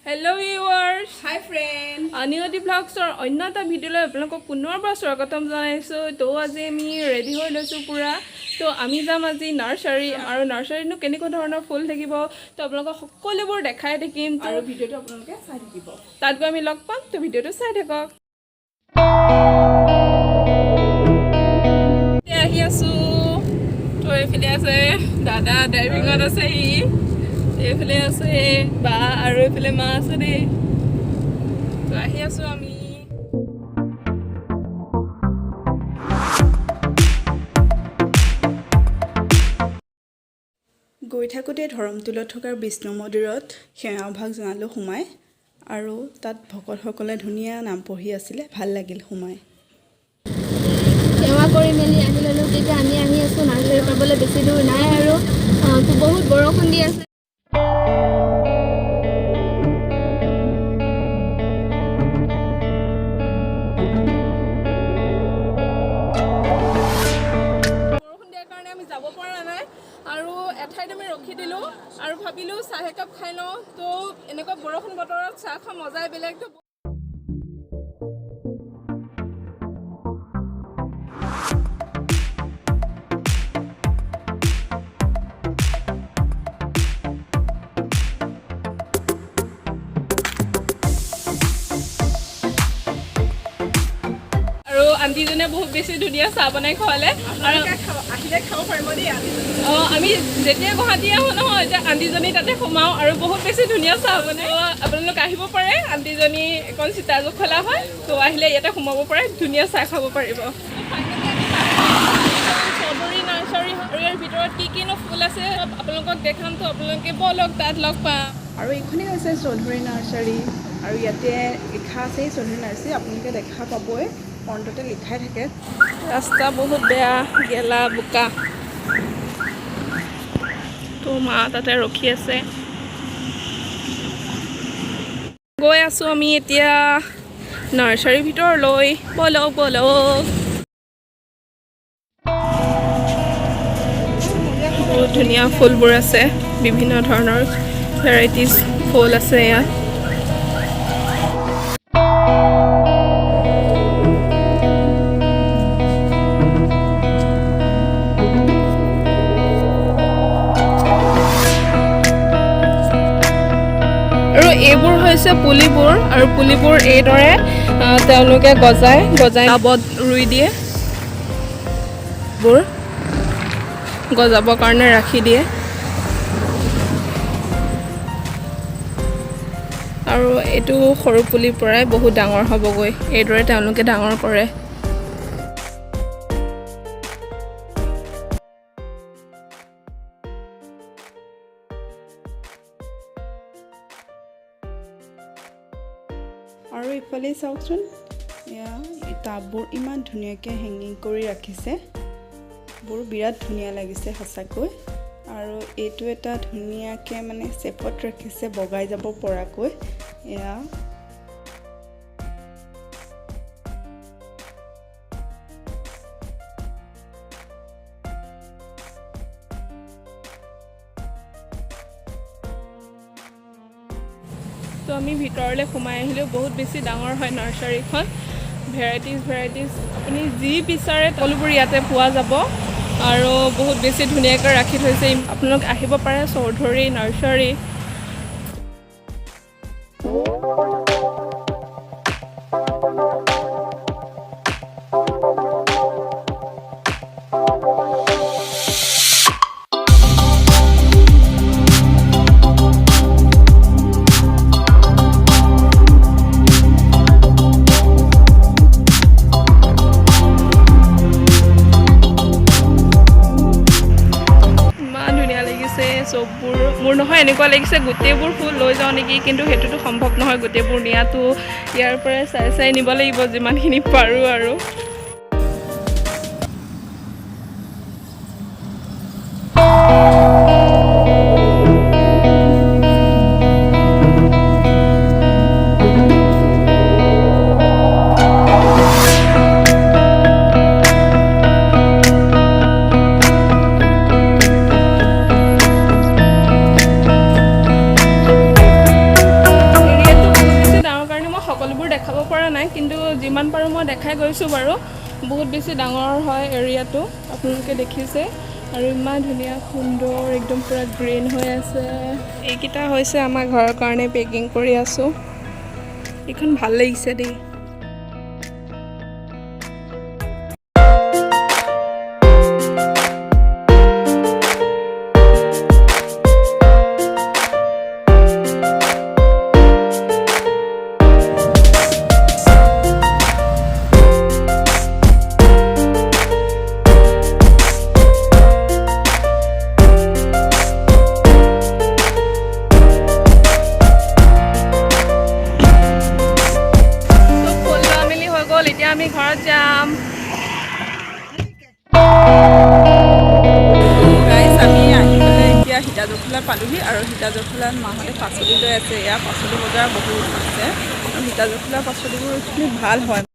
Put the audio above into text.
Hello viewers. Hi friend. ANU&ADI vlogs or অন্য এটা video' লৈ আপোনালোকক পুনৰবাৰ স্বাগতম জনাইছোঁ। তো আজি আমি ৰেডি হৈ লৈছোঁ পুৰা। তো আমি যাম আজি নাৰ্চাৰী আৰু নাৰ্চাৰীনো কেনেকুৱা ধৰণৰ ফুল থাকিব তো আপোনালোকক সকলোবোৰ দেখাই থাকিম আৰু ভিডিঅ'টো আপোনালোকে চাই থাকিব। তাত গৈ আমি লগ পাম। তো ভিডিঅ'টো চাই থাকক। আহি আছোঁ। তো এইফালে আছে দাদা ড্ৰাইভিঙত আছে সি। এইফালে আছে বা আৰু এইফালে মা আছে দেই। তো আহি আছোঁ আমি। গৈ থাকোঁতে ধৰমটোলত থকা বিষ্ণু মন্দিৰত সেৱাভাগ জনালোঁ সোমাই আৰু তাত ভকতসকলে ধুনীয়া নাম পঢ়ি আছিলে, ভাল লাগিল সোমাই। সেৱা কৰি মেলি আহি ল'লোঁ। তেতিয়া আমি আহি আছোঁ নাৰ্চাৰী পাবলৈ বেছি দূৰ নাই আৰু বহুত বৰষুণ দি আছে। যাব পৰা নাই আৰু এঠাইত আমি ৰখি দিলোঁ আৰু ভাবিলোঁ চাহ একাপ খাই লওঁ। তো এনেকুৱা বৰষুণ বতৰত চাহ খোৱা মজাই বেলেগ। আৰু আণ্টিজনে বহুত বেছি ধুনীয়া চাহ বনাই খোৱালে আৰু আহিলে খাব পাৰিব দেই। আমি যেতিয়া গুৱাহাটী আহোঁ নহয় এতিয়া আণ্টিজনী তাতে সোমাওঁ আৰু বহুত বেছি ধুনীয়া চাহ বনাই। আপোনালোক আহিব পাৰে, আণ্টিজনী এখন চিতাজোখ খোলা হয়। তো আহিলে ইয়াতে সোমাব পাৰে, ধুনীয়া চাহ খাব পাৰিব। চৌধুৰী নাৰ্চাৰী আৰু ইয়াৰ ভিতৰত কি কিনো ফুল আছে আপোনালোকক দেখাম। তো আপোনালোকে ব'লক তাত লগ পাম। আৰু এইখনেই হৈছে চৌধুৰী নাৰ্চাৰী আৰু ইয়াতে লিখা আছে চৌধুৰী নাৰ্চাৰী, আপোনালোকে দেখা পাবই, ফ্ৰণ্টতে লিখাই থাকে। ৰাস্তা বহুত বেয়া, গেলা বোকা। তো মা তাতে ৰখি আছে। গৈ আছোঁ আমি এতিয়া নাৰ্চাৰীৰ ভিতৰলৈ, ব'লক ব'লক। বহুত ধুনীয়া ফুলবোৰ আছে, বিভিন্ন ধৰণৰ ভেৰাইটিজ ফুল আছে ইয়াত। আৰু এইবোৰ হৈছে পুলিবোৰ আৰু পুলিবোৰ এইদৰে তেওঁলোকে গজাই টাবত ৰুই দিয়ে। বোৰ গজাবৰ কাৰণে ৰাখি দিয়ে আৰু এইটো সৰু পুলিৰ পৰাই বহুত ডাঙৰ হ'বগৈ। এইদৰে তেওঁলোকে ডাঙৰ কৰে। আৰু ইফালে চাওকচোন, এয়া এই টাববোৰ ইমান ধুনীয়াকৈ হেঙিং কৰি ৰাখিছে। বোৰ বিৰাট ধুনীয়া লাগিছে সঁচাকৈ। আৰু এইটো এটা ধুনীয়াকৈ মানে চেপত ৰাখিছে, বগাই যাব পৰাকৈ। এয়া তো আমি ভিতৰলৈ সোমাই আহিলেও বহুত বেছি ডাঙৰ হয় নাৰ্চাৰীখন। ভেৰাইটিজ আপুনি যি বিচাৰে সকলোবোৰ ইয়াতে পোৱা যাব আৰু বহুত বেছি ধুনীয়াকৈ ৰাখি থৈছে। আপোনালোক আহিব পাৰে চৌধুৰী নাৰ্চাৰী। চববোৰ মোৰ নহয়, এনেকুৱা লাগিছে গোটেইবোৰ ফুল লৈ যাওঁ নেকি, কিন্তু সেইটোতো সম্ভৱ নহয়। গোটেইবোৰ নিয়াটো ইয়াৰ পৰাই চাই নিব লাগিব যিমানখিনি পাৰোঁ আৰু। যিমান পাৰোঁ মই দেখাই গৈছোঁ বাৰু। বহুত বেছি ডাঙৰ হয় এৰিয়াটো, আপোনালোকে দেখিছে। আৰু ইমান ধুনীয়া সুন্দৰ একদম পুৰা গ্ৰীণ হৈ আছে। এইকেইটা হৈছে আমাৰ ঘৰৰ কাৰণে পেকিং কৰি আছোঁ। এইখন ভাল লাগিছে দেই। এতিয়া আমি ঘৰত যাম। গাইজ আমি আহি পেলাই এতিয়া সীতাজখলা পালোহি আৰু সীতাজখলাত মাহঁতে পাচলি লৈ আছে। এয়া পাচলি বজাৰ বহুত আছে আৰু সীতাজখলা পাচলিবোৰ ভাল হয়।